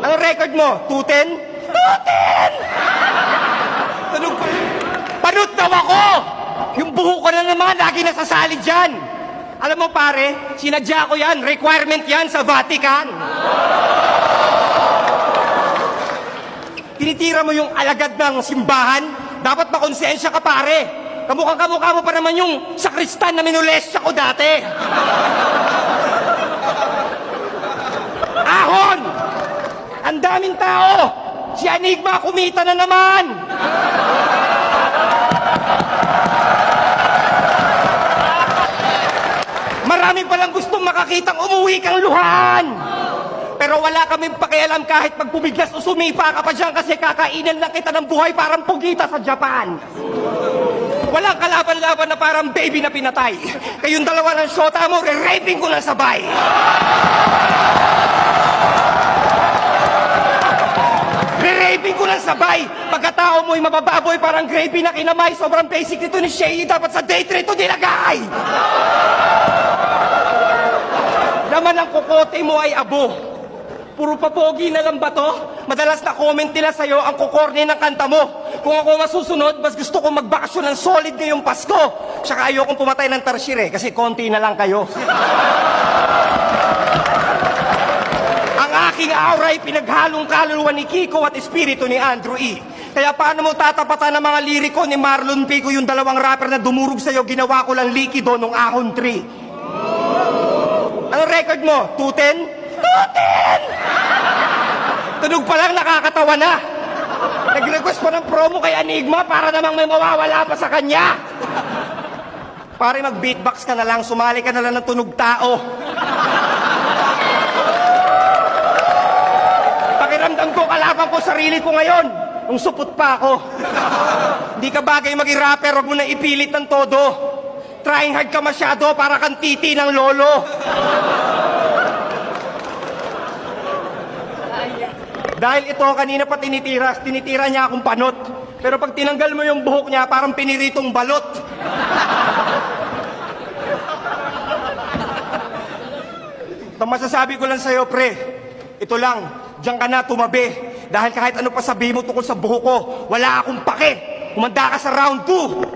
Anong record mo? 210? 210! Tunog pa. Panot daw ako! Yung buho ko na naman, lagi nasasali dyan. Alam mo pare, sinadya ko yan. Requirement yan sa Vatican. Tinitira mo yung alagad ng simbahan, dapat makonsensya ka pare. Kamukha mo pa naman yung sakristan na minulesya ko dati. Ahon! Ang daming tao! Si Enigma kumita na naman! Marami palang gustong makakitang umuwi kang luhan! Pero wala kaming pakialam kahit pag bumiglas o sumipa ka pa dyan kasi kakainan lang kita ng buhay parang pugita sa Japan. Walang kalaban-laban na parang baby na pinatay. Kayong dalawa ng shota mo, re-raping ko lang sabay. Re-raping ko lang sabay. Pagkatao mo'y mabababoy parang gravy na kinamay. Sobrang basic nito ni Shay. Dapat sa date rito nilagay. Laman ang kukote mo ay abo. Puro papogi na lang ba to? Madalas na comment nila sa'yo ang kukorne ng kanta mo. Kung ako masusunod, mas gusto kong magbakasyon ng solid ngayong Pasko. Tsaka ayokong pumatay ng tarsier kasi konti na lang kayo. Ang aking aura ay pinaghalong kaluluwa ni Kiko at espiritu ni Andrew E. Kaya paano mo tatapatan ng mga liriko ni Marlon Pico yung dalawang rapper na dumurog sa'yo, ginawa ko lang likido nung ahon 3. Anong record mo? 210? 210! Tunog pa lang nakakatawa na. Nag-request pa ng promo kay Enigma para namang may mawawala pa sa kanya. Pare, mag-beatbox ka na lang, sumali ka na lang ng tunog tao. Pakiramdam ko, kalaban ko sarili ko ngayon. Nung supot pa ako. Hindi ka bagay maging rapper, wag mo na ipilit ng todo. Trying hard ka masyado para kang titi ng lolo. Dahil ito, kanina pa tinitira niya akong panot. Pero pag tinanggal mo yung buhok niya, parang piniritong balot. Ito masasabi ko lang sa'yo, pre. Ito lang, diyan ka na tumabi. Dahil kahit ano pa sabihin mo tungkol sa buhok ko, wala akong pake. Humanda ka sa round 2.